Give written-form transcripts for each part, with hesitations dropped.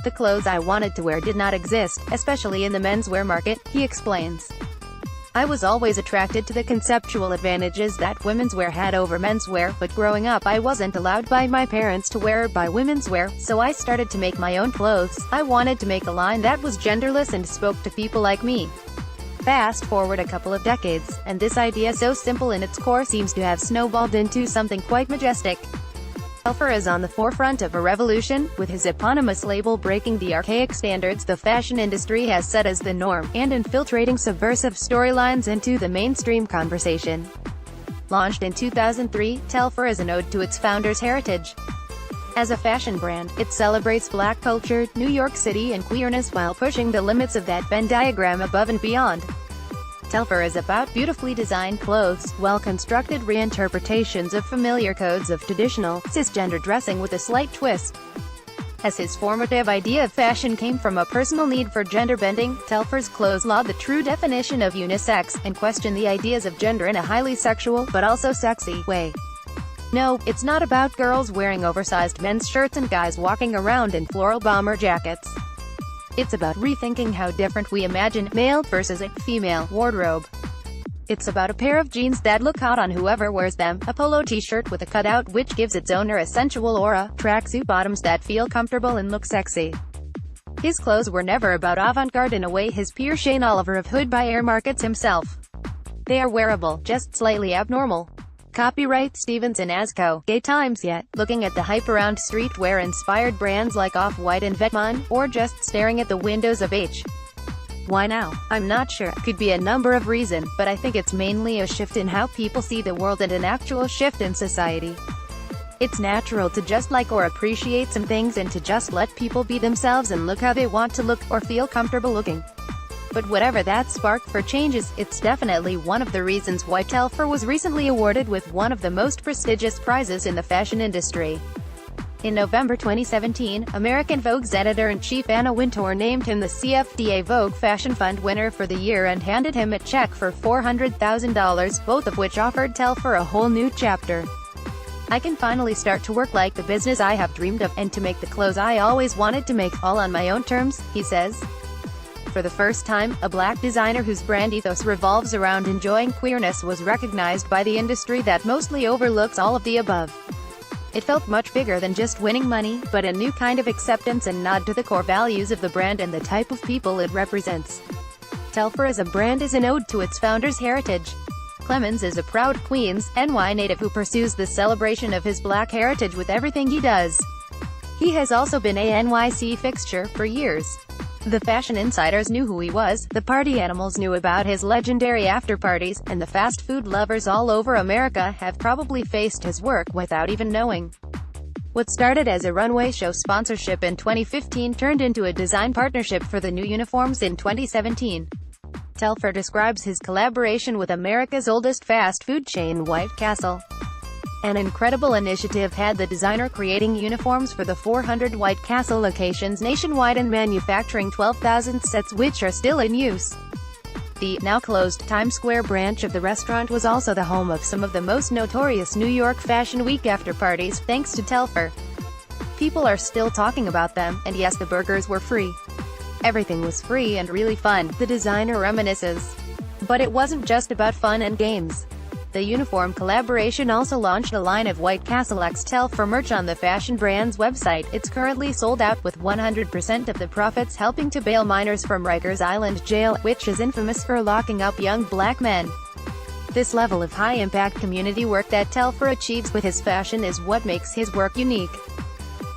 The clothes I wanted to wear did not exist, especially in the menswear market, he explains. I was always attracted to the conceptual advantages that womenswear had over menswear, but growing up I wasn't allowed by my parents to wear or buy womenswear, so I started to make my own clothes. I wanted to make a line that was genderless and spoke to people like me. Fast forward a couple of decades, and this idea, so simple in its core, seems to have snowballed into something quite majestic. Telfar is on the forefront of a revolution, with his eponymous label breaking the archaic standards the fashion industry has set as the norm, and infiltrating subversive storylines into the mainstream conversation. Launched in 2003, Telfar is an ode to its founder's heritage. As a fashion brand, it celebrates Black culture, New York City, and queerness while pushing the limits of that Venn diagram above and beyond. Telfar is about beautifully designed clothes, well-constructed reinterpretations of familiar codes of traditional, cisgender dressing with a slight twist. As his formative idea of fashion came from a personal need for gender bending, Telfar's clothes laud the true definition of unisex, and question the ideas of gender in a highly sexual, but also sexy, way. No, it's not about girls wearing oversized men's shirts and guys walking around in floral bomber jackets. It's about rethinking how different we imagine male versus a female wardrobe. It's about a pair of jeans that look hot on whoever wears them, a polo t-shirt with a cutout which gives its owner a sensual aura, tracksuit bottoms that feel comfortable and look sexy. His clothes were never about avant-garde in a way his peer Shane Oliver of Hood by Air markets himself. They are wearable, just slightly abnormal. Copyright Stevens and Asco. Gay Times. Yet, looking at the hype around streetwear-inspired brands like Off-White and Vetements, or just staring at the windows of H. Why now? I'm not sure. Could be a number of reasons, but I think it's mainly a shift in how people see the world and an actual shift in society. It's natural to just like or appreciate some things and to just let people be themselves and look how they want to look, or feel comfortable looking. But whatever that spark for change is, it's definitely one of the reasons why Telfar was recently awarded with one of the most prestigious prizes in the fashion industry. In November 2017, American Vogue's editor-in-chief Anna Wintour named him the CFDA Vogue Fashion Fund winner for the year and handed him a check for $400,000, both of which offered Telfar a whole new chapter. I can finally start to work like the business I have dreamed of, and to make the clothes I always wanted to make, all on my own terms, he says. For the first time, a black designer whose brand ethos revolves around enjoying queerness was recognized by the industry that mostly overlooks all of the above. It felt much bigger than just winning money, but a new kind of acceptance and nod to the core values of the brand and the type of people it represents. Telfar as a brand is an ode to its founder's heritage. Clemens is a proud Queens, NY native who pursues the celebration of his black heritage with everything he does. He has also been a NYC fixture for years. The fashion insiders knew who he was, the party animals knew about his legendary after-parties, and the fast food lovers all over America have probably faced his work without even knowing. What started as a runway show sponsorship in 2015 turned into a design partnership for the new uniforms in 2017. Telfar describes his collaboration with America's oldest fast food chain, White Castle. An incredible initiative had the designer creating uniforms for the 400 White Castle locations nationwide and manufacturing 12,000 sets which are still in use. The now-closed Times Square branch of the restaurant was also the home of some of the most notorious New York Fashion Week after-parties, thanks to Telfar. People are still talking about them, and yes, the burgers were free. Everything was free and really fun, the designer reminisces. But it wasn't just about fun and games. The uniform collaboration also launched a line of White Castle x Telfar merch on the fashion brand's website. It's currently sold out, with 100% of the profits helping to bail minors from Rikers Island Jail, which is infamous for locking up young black men. This level of high-impact community work that Telfar achieves with his fashion is what makes his work unique.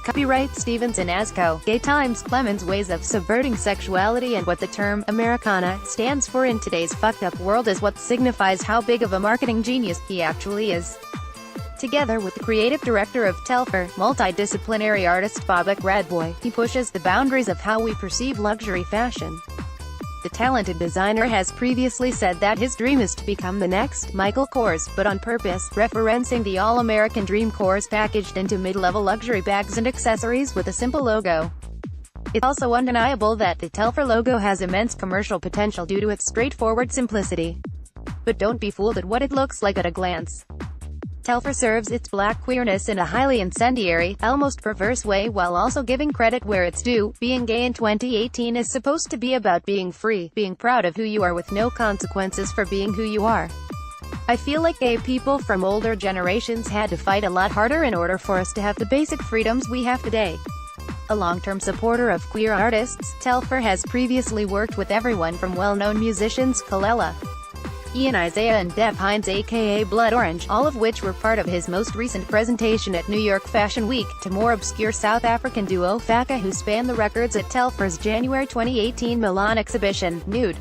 Copyright Stevens and Asco. Gay Times. Clemens' ways of subverting sexuality and what the term Americana stands for in today's fucked-up world is what signifies how big of a marketing genius he actually is. Together with the creative director of Telfar, multidisciplinary artist Babak Radboy, he pushes the boundaries of how we perceive luxury fashion. The talented designer has previously said that his dream is to become the next Michael Kors, but on purpose, referencing the all-American dream Kors packaged into mid-level luxury bags and accessories with a simple logo. It's also undeniable that the Telfar logo has immense commercial potential due to its straightforward simplicity. But don't be fooled at what it looks like at a glance. Telfar serves its black queerness in a highly incendiary, almost perverse way while also giving credit where it's due. Being gay in 2018 is supposed to be about being free, being proud of who you are with no consequences for being who you are. I feel like gay people from older generations had to fight a lot harder in order for us to have the basic freedoms we have today. A long-term supporter of queer artists, Telfar has previously worked with everyone from well-known musicians Kalela, Ian Isaiah and Deb Hines aka Blood Orange, all of which were part of his most recent presentation at New York Fashion Week, to more obscure South African duo Faka, who spanned the records at Telfar's January 2018 Milan exhibition, Nude.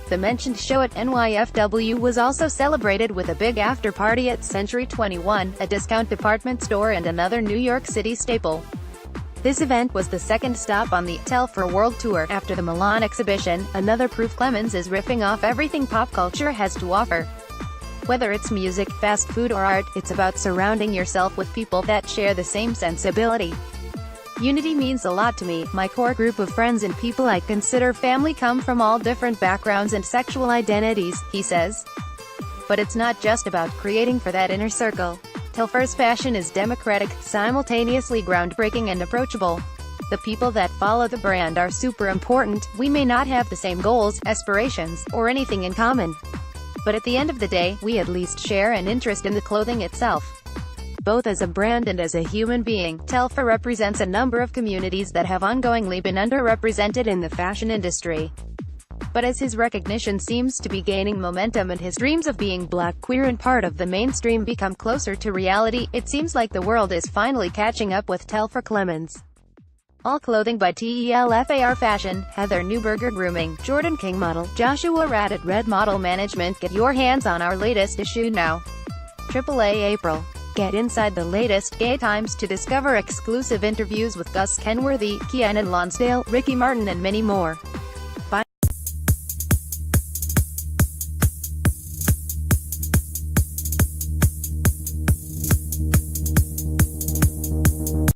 The mentioned show at NYFW was also celebrated with a big after-party at Century 21, a discount department store and another New York City staple. This event was the second stop on the Telfar World Tour, after the Milan exhibition. Another proof Clemens is riffing off everything pop culture has to offer. Whether it's music, fast food or art, it's about surrounding yourself with people that share the same sensibility. Unity means a lot to me. My core group of friends and people I consider family come from all different backgrounds and sexual identities, he says. But it's not just about creating for that inner circle. Telfar's fashion is democratic, simultaneously groundbreaking and approachable. The people that follow the brand are super important. We may not have the same goals, aspirations, or anything in common. But at the end of the day, we at least share an interest in the clothing itself. Both as a brand and as a human being, Telfar represents a number of communities that have ongoingly been underrepresented in the fashion industry. But as his recognition seems to be gaining momentum and his dreams of being black, queer and part of the mainstream become closer to reality, it seems like the world is finally catching up with Telfar Clemens. All clothing by Telfar Fashion, Heather Newberger Grooming, Jordan King Model, Joshua Rad at Red Model Management. Get your hands on our latest issue now. AAA April. Get inside the latest Gay Times to discover exclusive interviews with Gus Kenworthy, Kianan Lonsdale, Ricky Martin and many more.